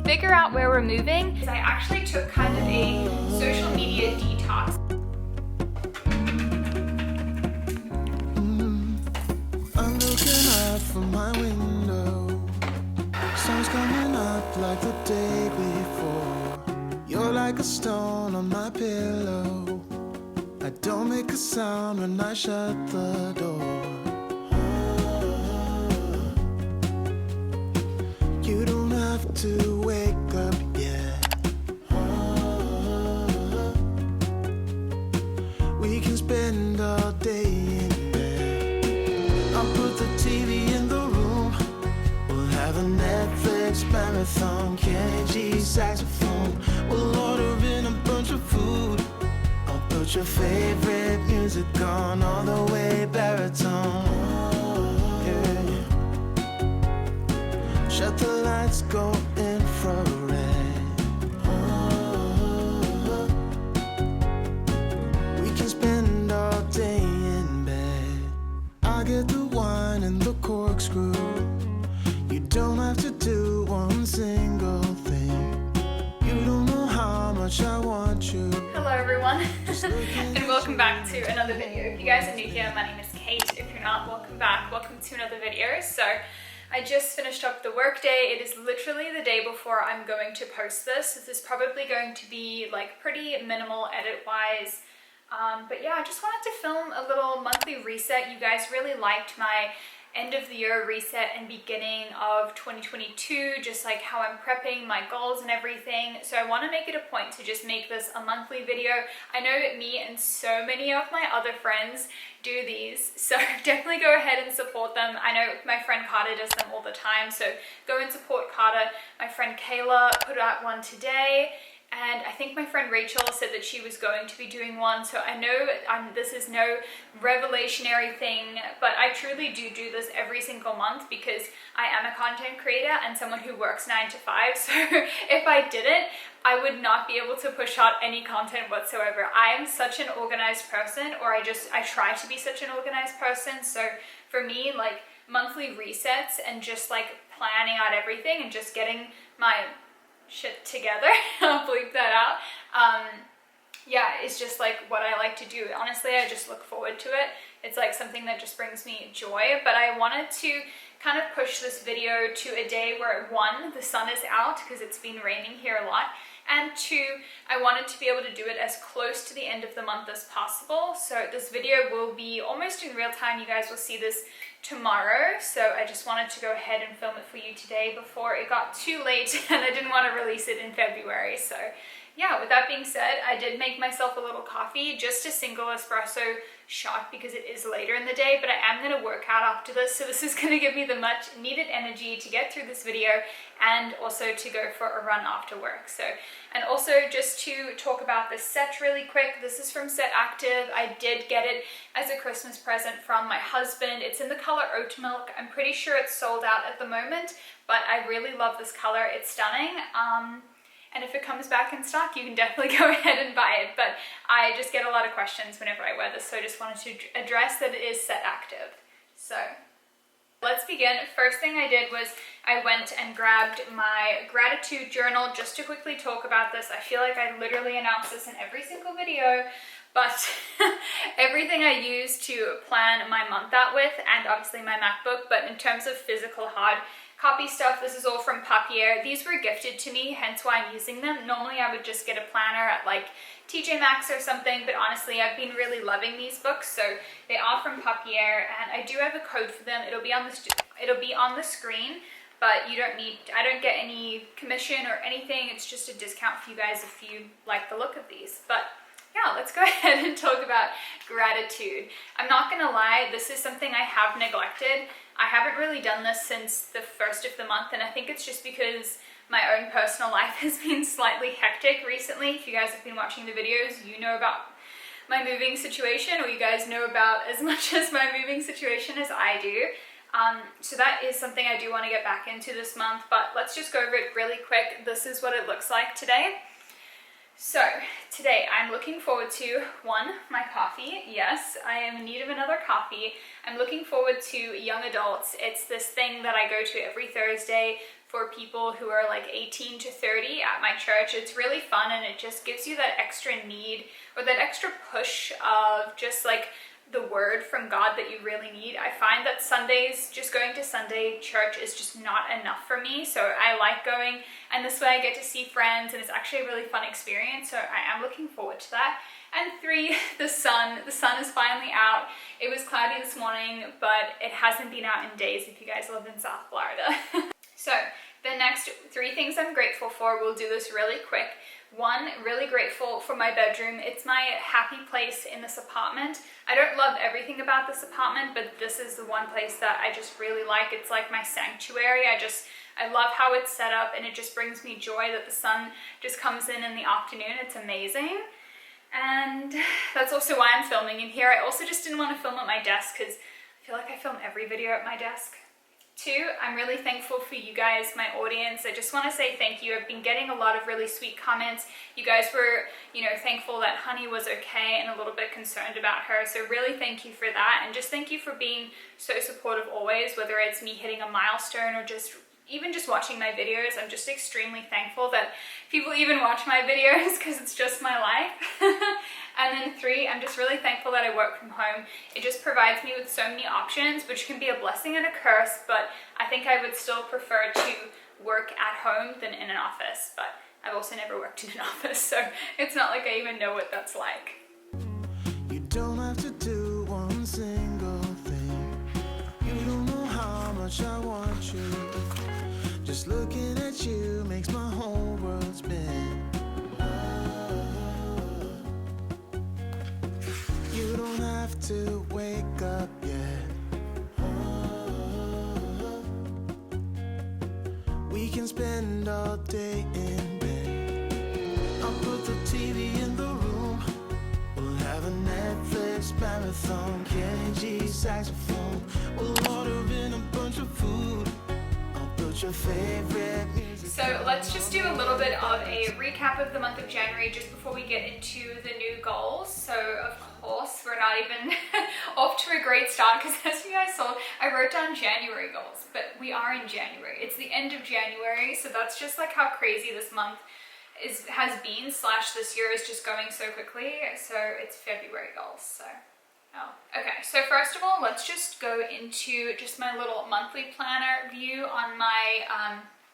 figure out where we're moving. I actually took kind of a social media detox. I'm looking out from my window. Sun's coming up like the day before. You're like a stone on my pillow. I don't make a sound when I shut the door. You don't have to wake up yet. We can spend all day in bed. I'll put the TV in the room. We'll have a Netflix marathon. Kenny G saxophone. We'll order in a bunch of food. I'll put your favorite music on all the way baritone. Yeah. Shut the lights, go infrared. We can spend all day in bed. I get the wine and the corkscrew. You don't have to do one single thing. You don't know how much I want you. Hello everyone, and welcome back to another video. If you guys are new here, my name is Kate. If you're not, welcome back. Welcome to another video. So I just finished up the work day. It is literally the day before I'm going to post this. This is probably going to be like pretty minimal edit wise. But yeah, I just wanted to film a little monthly reset. You guys really liked my end of the year reset and beginning of 2022, just like how I'm prepping my goals and everything. So I want to make it a point to just make this a monthly video. I know me and so many of my other friends do these, so definitely go ahead and support them. I know my friend Carter does them all the time, so go and support Carter. My friend Kayla put out one today. And I think my friend Rachel said that she was going to be doing one. So I know this is no revelationary thing, but I truly do this every single month because I am a content creator and someone who works 9 to 5. So if I didn't, I would not be able to push out any content whatsoever. I am such an organized person, or I try to be such an organized person. So for me, like monthly resets and just like planning out everything and just getting my shit together, I'll bleep that out, yeah, it's just like what I like to do. Honestly, I just look forward to it. It's like something that just brings me joy. But I wanted to kind of push this video to a day where, one, the sun is out because it's been raining here a lot, and two, I wanted to be able to do it as close to the end of the month as possible. So this video will be almost in real time. You guys will see this tomorrow, so I just wanted to go ahead and film it for you today before it got too late and I didn't want to release it in February. So yeah, with that being said, I did make myself a little coffee, just a single espresso shot because it is later in the day, but I am going to work out after this, so this is going to give me the much needed energy to get through this video and also to go for a run after work. So, and also just to talk about this set really quick, this is from Set Active. I did get it as a Christmas present from my husband. It's in the color Oat Milk. I'm pretty sure it's sold out at the moment, but I really love this color. It's stunning. And if it comes back in stock, you can definitely go ahead and buy it. But I just get a lot of questions whenever I wear this, so I just wanted to address that it is Set Active. So let's begin. First thing I did was I went and grabbed my gratitude journal just to quickly talk about this. I feel like I literally announce this in every single video, but everything I use to plan my month out with, and obviously my MacBook, but in terms of physical hard copy stuff, this is all from Papier. These were gifted to me, hence why I'm using them. Normally I would just get a planner at like TJ Maxx or something, but honestly I've been really loving these books, so they are from Papier, and I do have a code for them. It'll be on the screen, but you don't need, I don't get any commission or anything. It's just a discount for you guys if you like the look of these. But yeah, let's go ahead and talk about gratitude. I'm not gonna lie, this is something I have neglected. I haven't really done this since the first of the month, and I think it's just because my own personal life has been slightly hectic recently. If you guys have been watching the videos, you know about my moving situation, or you guys know about as much as my moving situation as I do. So that is something I do want to get back into this month, but let's just go over it really quick. This is what it looks like today. So today I'm looking forward to my coffee. Yes, I am in need of another coffee. I'm looking forward to young adults. It's this thing that I go to every Thursday for people who are like 18 to 30 at my church. It's really fun and it just gives you that extra need or that extra push of just like the word from God that you really need. I find that Sundays, just going to Sunday church is just not enough for me. So I like going, and this way I get to see friends and it's actually a really fun experience. So I am looking forward to that. And 3, the sun. The sun is finally out. It was cloudy this morning, but it hasn't been out in days if you guys live in South Florida. So the next 3 things I'm grateful for, we'll do this really quick. 1, really grateful for my bedroom. It's my happy place in this apartment. I don't love everything about this apartment, but this is the one place that I just really like. It's like my sanctuary. I love how it's set up, and it just brings me joy that the sun just comes in the afternoon. It's amazing. And that's also why I'm filming in here. I also just didn't want to film at my desk because I feel like I film every video at my desk. 2, I'm really thankful for you guys, my audience. I just want to say thank you. I've been getting a lot of really sweet comments. You guys were, thankful that Honey was okay and a little bit concerned about her. So really thank you for that. And just thank you for being so supportive always, whether it's me hitting a milestone or even just watching my videos. I'm just extremely thankful that people even watch my videos because it's just my life. And then 3, I'm just really thankful that I work from home. It just provides me with so many options, which can be a blessing and a curse, but I think I would still prefer to work at home than in an office. But I've also never worked in an office, so it's not like I even know what that's like. You don't have to do one single thing. You don't know how much I want you. Just looking at you makes my whole world spin. You don't have to wake up yet. We can spend all day in bed. I'll put the TV in the room. We'll have a Netflix marathon. Kenny G saxophone. We'll order in a bunch of food. I'll put your favorite music. So let's just do a little bit of a recap of the month of January just before we get into the new goals. So of course, we're not even off to a great start because as you guys saw, I wrote down January goals, but we are in January. It's the end of January, so that's just like how crazy this month has been / this year is just going so quickly. So it's February goals, so. Oh, okay, so first of all, let's just go into just my little monthly planner view on my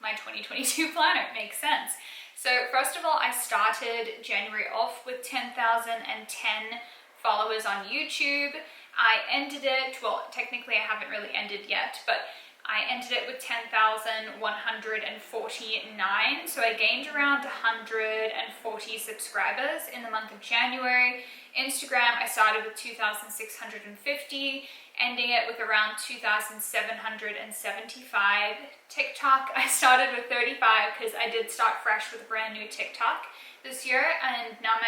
my 2022 planner. It makes sense. So first of all, I started January off with 10,010 followers on YouTube. I ended it, well, technically I haven't really ended yet, but I ended it with 10,149. So I gained around 140 subscribers in the month of January. Instagram, I started with 2,650, ending it with around 2,775. TikTok, I started with 35 because I did start fresh with a brand new TikTok this year, and now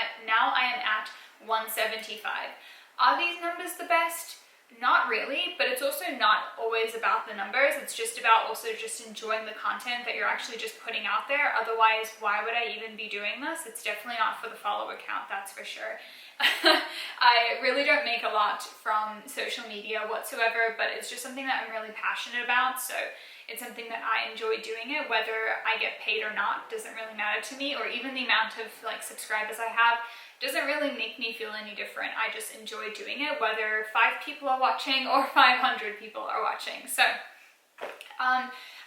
I am at 175. Are these numbers the best? Not really, but it's also not always about the numbers. It's just about also just enjoying the content that you're actually just putting out there. Otherwise, why would I even be doing this? It's definitely not for the follower count, that's for sure. I really don't make a lot from social media whatsoever, but it's just something that I'm really passionate about. So it's something that I enjoy doing it, whether I get paid or not, doesn't really matter to me, or even the amount of like subscribers I have doesn't really make me feel any different. I just enjoy doing it, whether 5 people are watching or 500 people are watching. So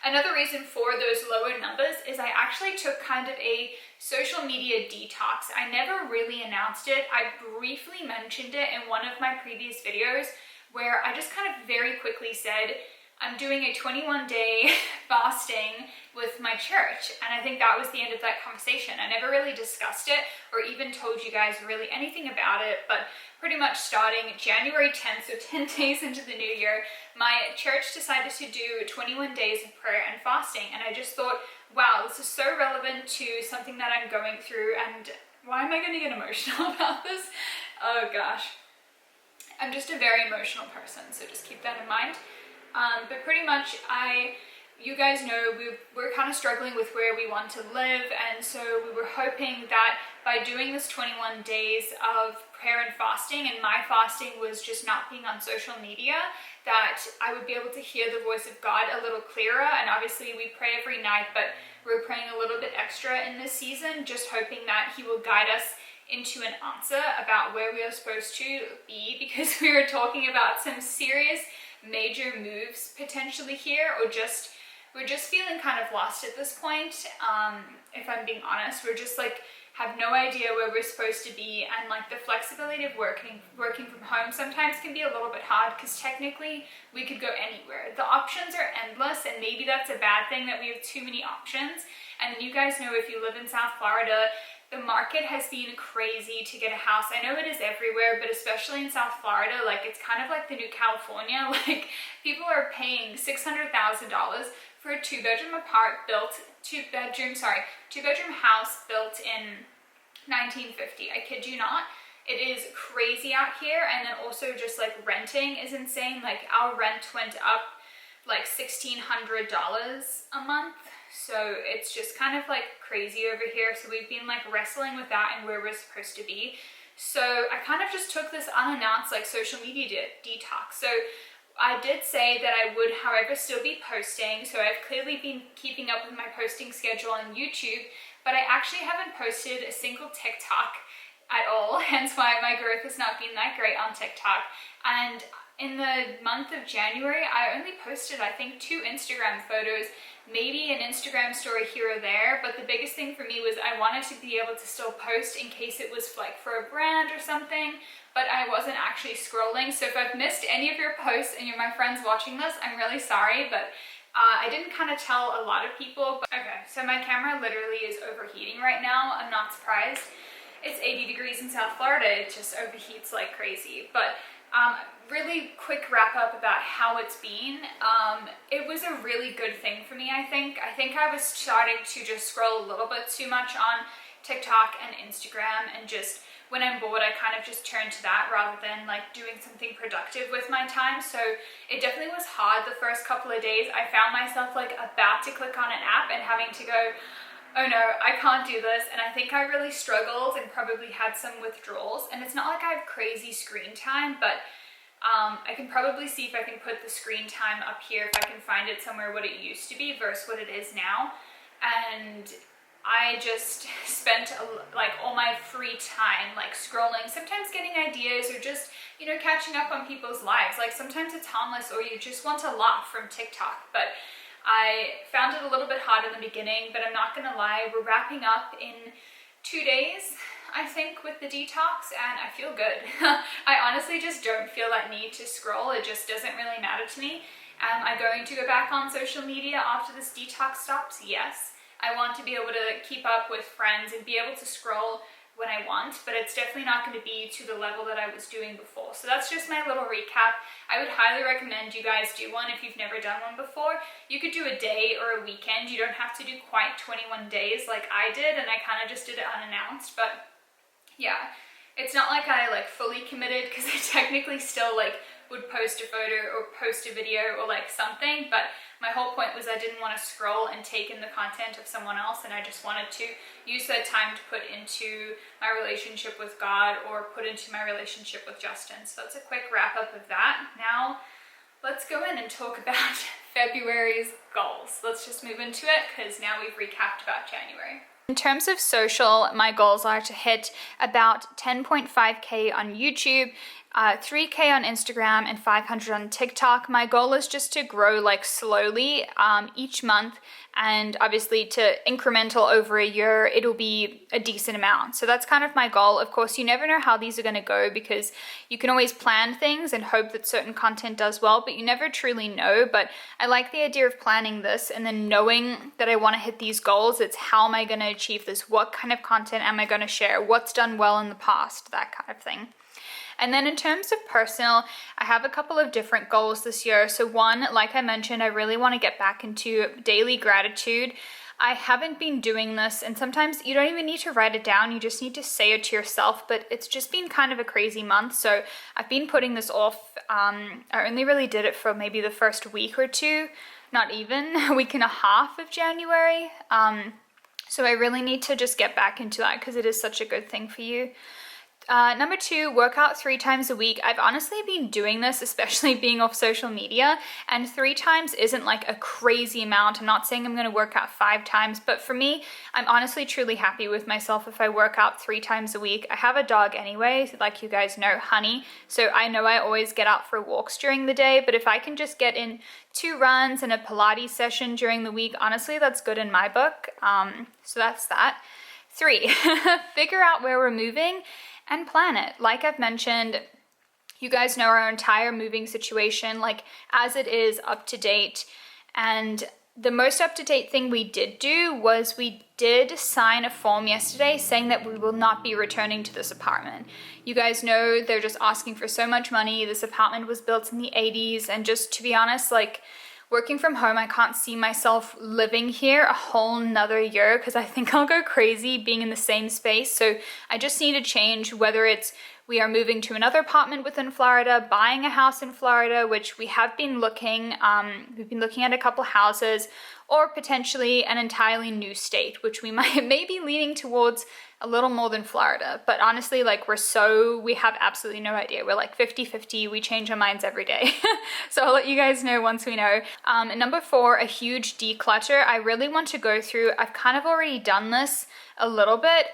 another reason for those lower numbers is I actually took kind of a social media detox. I never really announced it. I briefly mentioned it in one of my previous videos where I just kind of very quickly said, I'm doing a 21-day fasting with my church, and I think that was the end of that conversation. I never really discussed it or even told you guys really anything about it, but pretty much starting January 10th, so 10 days into the new year, my church decided to do 21 days of prayer and fasting, and I just thought, wow, this is so relevant to something that I'm going through, and why am I going to get emotional about this? Oh gosh. I'm just a very emotional person, so just keep that in mind. But pretty much I you guys know we're kind of struggling with where we want to live, and so we were hoping that by doing this 21 days of prayer and fasting, and my fasting was just not being on social media, that I would be able to hear the voice of God a little clearer. And obviously we pray every night, but we're praying a little bit extra in this season, just hoping that he will guide us into an answer about where we are supposed to be, because we were talking about some serious major moves potentially here, or we're just feeling kind of lost at this point. If I'm being honest, we're just like have no idea where we're supposed to be, and like the flexibility of working from home sometimes can be a little bit hard, because technically we could go anywhere. The options are endless, and maybe that's a bad thing that we have too many options. And then you guys know, if you live in South Florida, the market has been crazy to get a house. I know it is everywhere, but especially in South Florida, like it's kind of like the new California. Like people are paying $600,000 for a two-bedroom house built in 1950. I kid you not. It is crazy out here. And then also just like renting is insane. Like our rent went up like $1,600 a month. So it's just kind of like crazy over here. So we've been like wrestling with that and where we're supposed to be. So I kind of just took this unannounced like social media detox. So I did say that I would, however, still be posting. So I've clearly been keeping up with my posting schedule on YouTube, but I actually haven't posted a single TikTok at all. Hence why my growth has not been that great on TikTok. And in the month of January, I only posted, I think, 2 Instagram photos, maybe an Instagram story here or there. But the biggest thing for me was I wanted to be able to still post in case it was like for a brand or something, but I wasn't actually scrolling. So if I've missed any of your posts and you're my friends watching this, I'm really sorry, but I didn't kind of tell a lot of people. But okay, so my camera literally is overheating right now. I'm not surprised. It's 80 degrees in South Florida. It just overheats like crazy. But really quick wrap up about how it's been. It was a really good thing for me, I think. I think I was starting to just scroll a little bit too much on TikTok and Instagram, and just when I'm bored, I kind of just turn to that rather than like doing something productive with my time. So it definitely was hard the first couple of days. I found myself like about to click on an app and having to go, oh no, I can't do this. And I think I really struggled and probably had some withdrawals. And it's not like I have crazy screen time, but I can probably see if I can put the screen time up here, if I can find it somewhere, what it used to be versus what it is now. And I just spent like all my free time like scrolling, sometimes getting ideas, or just, you know, catching up on people's lives. Like sometimes it's harmless, or you just want to laugh from TikTok. But I found it a little bit hard in the beginning, but I'm not gonna lie, we're wrapping up in 2 days, I think, with the detox, and I feel good. I honestly just don't feel that need to scroll. It just doesn't really matter to me. Am I going to go back on social media after this detox stops? Yes. I want to be able to keep up with friends and be able to scroll when I want, but it's definitely not going to be to the level that I was doing before. So that's just my little recap. I would highly recommend you guys do one if you've never done one before. You could do a day or a weekend. You don't have to do quite 21 days like I did, and I kind of just did it unannounced. But yeah, it's not like I like fully committed, because I technically still like would post a photo or post a video or like something, but my whole point was I didn't want to scroll and take in the content of someone else, and I just wanted to use that time to put into my relationship with God, or put into my relationship with Justin. So that's a quick wrap up of that. Now let's go in and talk about February's goals. Let's just move into it, because now we've recapped about January. In terms of social, my goals are to hit about 10.5k on YouTube, 3k on Instagram, and 500 on TikTok. My goal is just to grow like slowly each month, and obviously to incremental over a year, it'll be a decent amount. So that's kind of my goal. Of course, you never know how these are going to go, because you can always plan things and hope that certain content does well, but you never truly know. But I like the idea of planning this and then knowing that I want to hit these goals. It's how am I going to achieve this? What kind of content am I going to share? What's done well in the past? That kind of thing. And then in terms of personal, I have a couple of different goals this year. So one, like I mentioned, I really want to get back into daily gratitude. I haven't been doing this, and sometimes you don't even need to write it down, you just need to say it to yourself, but it's just been kind of a crazy month, so I've been putting this off. I only really did it for maybe the first week or two, not even a week and a half of January, so I really need to just get back into that because it is such a good thing for you. Number 2, work out 3 times a week. I've honestly been doing this, especially being off social media, and 3 times isn't like a crazy amount. I'm not saying I'm going to work out 5 times, but for me, I'm honestly truly happy with myself if I work out 3 times a week. I have a dog anyway, like you guys know, Honey, so I know I always get out for walks during the day, but if I can just get in 2 runs and a Pilates session during the week, honestly, that's good in my book. So that's that. 3, figure out where we're moving and plan it. Like I've mentioned, you guys know our entire moving situation, like as it is, up to date. And the most up-to-date thing we did do was we did sign a form yesterday saying that we will not be returning to this apartment. You guys know they're just asking for so much money. This apartment was built in the 80s, and just to be honest, like, working from home, I can't see myself living here a whole nother year because I think I'll go crazy being in the same space. So I just need a change, whether it's we are moving to another apartment within Florida, buying a house in Florida, which we have been looking. We've been looking at a couple houses, or potentially an entirely new state, which we may be leaning towards a little more than Florida. But honestly, like, we have absolutely no idea. We're like 50-50. We change our minds every day. So I'll let you guys know once we know. Number 4, a huge declutter. I really want to go through, I've kind of already done this a little bit.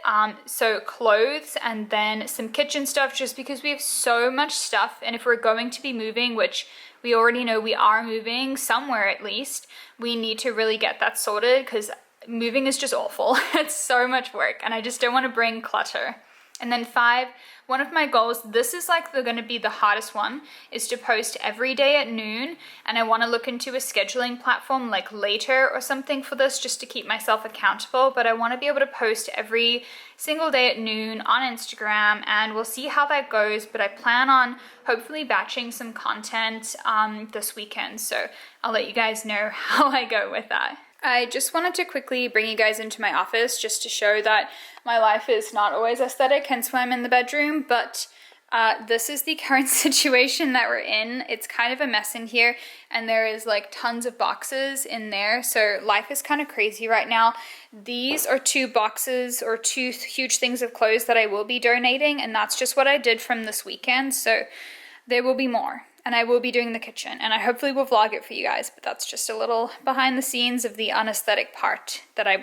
So clothes and then some kitchen stuff, just because we have so much stuff. And if we're going to be moving, which we already know we are moving somewhere at least, we need to really get that sorted because moving is just awful. It's so much work and I just don't want to bring clutter. And then 5, one of my goals, this is like going to be the hardest one, is to post every day at noon. And I want to look into a scheduling platform like Later or something for this, just to keep myself accountable. But I want to be able to post every single day at noon on Instagram, and we'll see how that goes. But I plan on hopefully batching some content this weekend. So I'll let you guys know how I go with that. I just wanted to quickly bring you guys into my office just to show that my life is not always aesthetic, hence why I'm in the bedroom, but this is the current situation that we're in. It's kind of a mess in here, and there is like tons of boxes in there, so life is kind of crazy right now. These are 2 boxes or 2 huge things of clothes that I will be donating, and that's just what I did from this weekend, so there will be more. And I will be doing the kitchen, and I hopefully will vlog it for you guys, but that's just a little behind the scenes of the unaesthetic part that I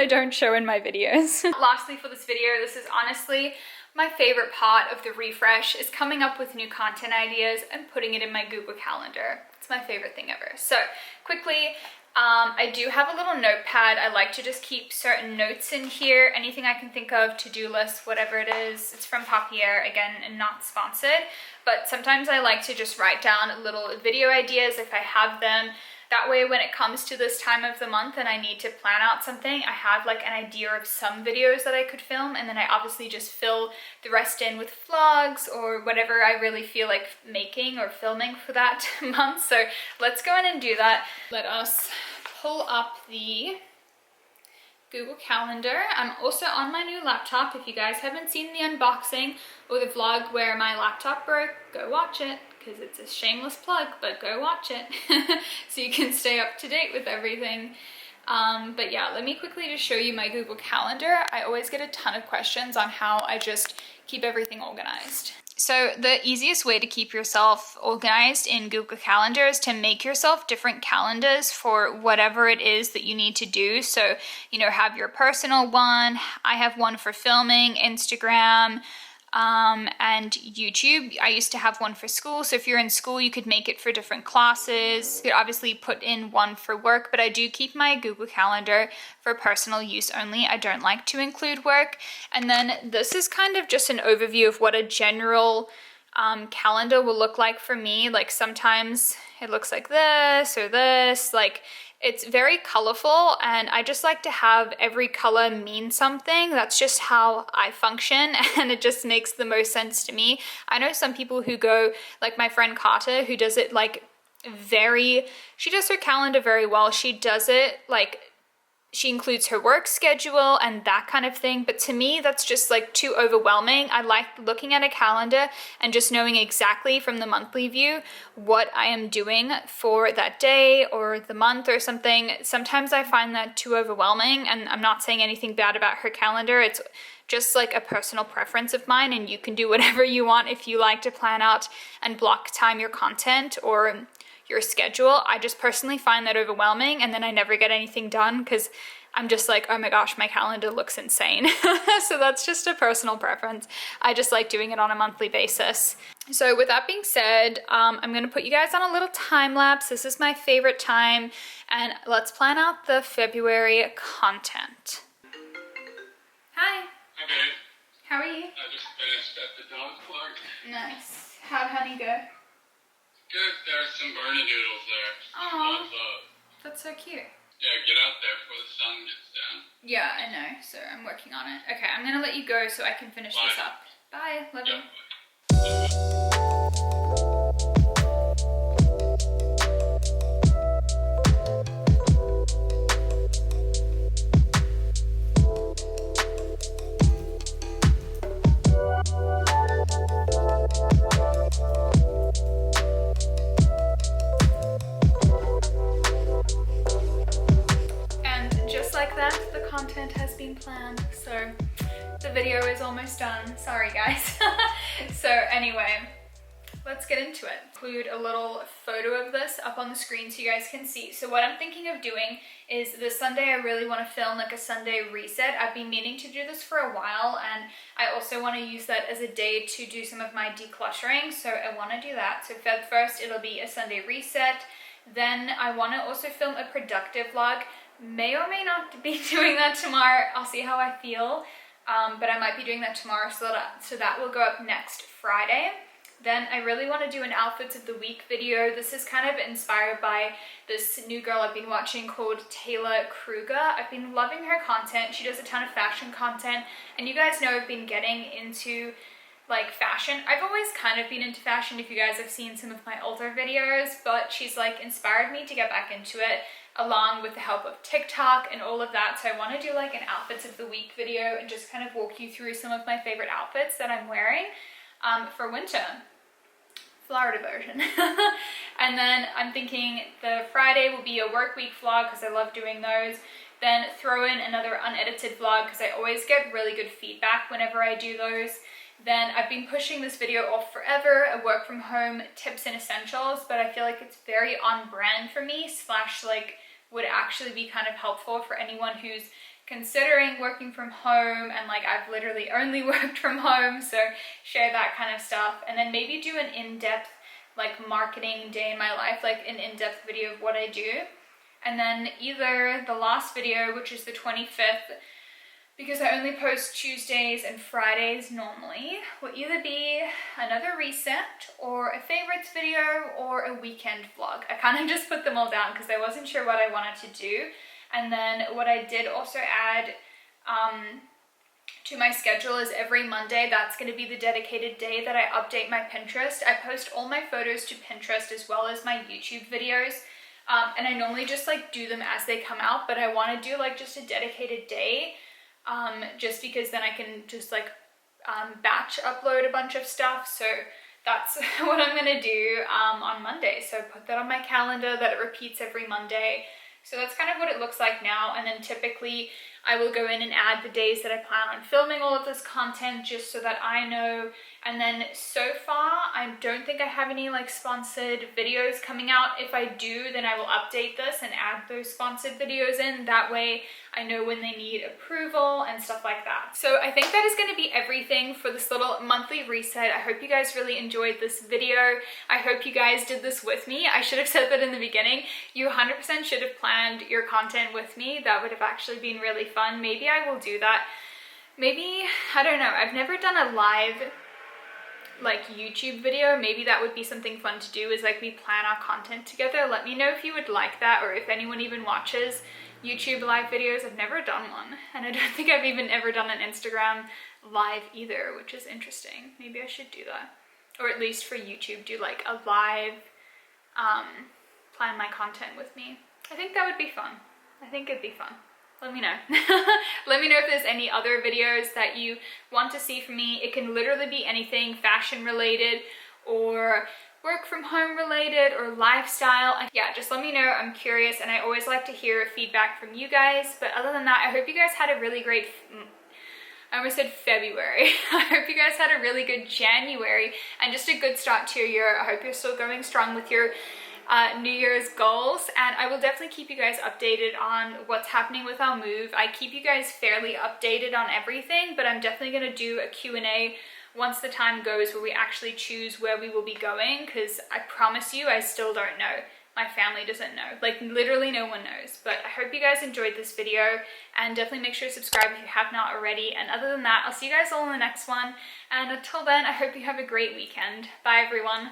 don't show in my videos. Lastly for this video, this is honestly my favorite part of the refresh, is coming up with new content ideas and putting it in my Google Calendar. It's my favorite thing ever. So quickly, I do have a little notepad. I like to just keep certain notes in here, anything I can think of, to-do lists, whatever it is. It's from Papier, again, and not sponsored, but sometimes I like to just write down little video ideas if I have them. That way, when it comes to this time of the month and I need to plan out something, I have like an idea of some videos that I could film, and then I obviously just fill the rest in with vlogs or whatever I really feel like making or filming for that month. So let's go in and do that. Let us pull up the Google Calendar. I'm also on my new laptop. If you guys haven't seen the unboxing or the vlog where my laptop broke, go watch it, because it's a shameless plug, but go watch it so you can stay up to date with everything. But yeah, let me quickly just show you my Google Calendar. I always get a ton of questions on how I just keep everything organized. So the easiest way to keep yourself organized in Google Calendar is to make yourself different calendars for whatever it is that you need to do. So, you know, have your personal one. I have one for filming, Instagram, and YouTube. I used to have one for school, so if you're in school, you could make it for different classes. You could obviously put in one for work, but I do keep my Google Calendar for personal use only. I don't like to include work. And then this is kind of just an overview of what a general calendar will look like for me. Like sometimes it looks like this or this, like it's very colorful, and I just like to have every color mean something. That's just how I function, and it just makes the most sense to me. I know some people who go, like my friend Carter, who does it like she does her calendar very well. She does it like she includes her work schedule and that kind of thing, but to me that's just like too overwhelming. I like looking at a calendar and just knowing exactly from the monthly view what I am doing for that day or the month or something. Sometimes I find that too overwhelming, and I'm not saying anything bad about her calendar. It's just like a personal preference of mine, and you can do whatever you want if you like to plan out and block time your content or your schedule. I just personally find that overwhelming, and then I never get anything done because I'm just like, oh my gosh, my calendar looks insane. So that's just a personal preference. I just like doing it on a monthly basis. So with that being said, I'm gonna put you guys on a little time lapse. This is my favorite time, and let's plan out the February content. Hi. Hi, babe. How are you? I just finished at the dog park. Nice. How'd honey go? Good. There's some Bernedoodles there. Aw. Lots of. That's so cute. Yeah, get out there before the sun gets down. Yeah, I know. So I'm working on it. Okay, I'm gonna let you go so I can finish this up. Bye. Love you. Planned, so the video is almost done. Sorry guys. So anyway, let's get into it. Include a little photo of this up on the screen so you guys can see. So what I'm thinking of doing is this Sunday I really want to film like a Sunday reset. I've been meaning to do this for a while, and I also want to use that as a day to do some of my decluttering, so I want to do that. So first it'll be a Sunday reset, then I want to also film a productive vlog. May or may not be doing that tomorrow. I'll see how I feel, but I might be doing that tomorrow, so that will go up next Friday. Then I really want to do an outfits of the week video. This is kind of inspired by this new girl I've been watching called Taylor Kruger. I've been loving her content. She does a ton of fashion content, and you guys know I've been getting into like fashion. I've always kind of been into fashion if you guys have seen some of my older videos, but she's like inspired me to get back into it, along with the help of TikTok and all of that. So I want to do like an outfits of the week video and just kind of walk you through some of my favorite outfits that I'm wearing for winter, Florida version. And then I'm thinking the Friday will be a work week vlog because I love doing those. Then throw in another unedited vlog because I always get really good feedback whenever I do those. Then I've been pushing this video off forever, a work from home tips and essentials, but I feel like it's very on brand for me, / like would actually be kind of helpful for anyone who's considering working from home, and like I've literally only worked from home, so share that kind of stuff. And then maybe do an in-depth like marketing day in my life, like an in-depth video of what I do. And then either the last video, which is the 25th, because I only post Tuesdays and Fridays normally, will either be another reset or a favorites video or a weekend vlog. I kind of just put them all down because I wasn't sure what I wanted to do. And then what I did also add to my schedule is every Monday, that's going to be the dedicated day that I update my Pinterest. I post all my photos to Pinterest as well as my YouTube videos. And I normally just like do them as they come out, but I want to do like just a dedicated day. Just because then I can just like batch upload a bunch of stuff. So that's what I'm gonna do on Monday. So put that on my calendar that it repeats every Monday. So that's kind of what it looks like now. And then typically I will go in and add the days that I plan on filming all of this content just so that I know. And then so far, I don't think I have any like sponsored videos coming out. If I do, then I will update this and add those sponsored videos in. That way I know when they need approval and stuff like that. So I think that is going to be everything for this little monthly reset. I hope you guys really enjoyed this video. I hope you guys did this with me. I should have said that in the beginning. You 100% should have planned your content with me. That would have actually been really fun. Maybe I will do that. Maybe, I don't know. I've never done a live like YouTube video. Maybe that would be something fun to do, is like we plan our content together. Let me know if you would like that, or if anyone even watches YouTube live videos. I've never done one, and I don't think I've even ever done an Instagram live either, which is interesting. Maybe I should do that, or at least for YouTube do like a live plan my content with me. I think that would be fun. I think it'd be fun. let me know. Let me know if there's any other videos that you want to see from me. It can literally be anything fashion related or work from home related or lifestyle. Yeah, just let me know. I'm curious, and I always like to hear feedback from you guys. But other than that, I hope you guys had a really great, I almost said February. I hope you guys had a really good January and just a good start to your year. I hope you're still going strong with your New Year's goals, and I will definitely keep you guys updated on what's happening with our move. I keep you guys fairly updated on everything, but I'm definitely going to do a Q&A once the time goes where we actually choose where we will be going, because I promise you I still don't know. My family doesn't know. Like, literally no one knows. But I hope you guys enjoyed this video, and definitely make sure to subscribe if you have not already. And other than that, I'll see you guys all in the next one, and until then, I hope you have a great weekend. Bye everyone.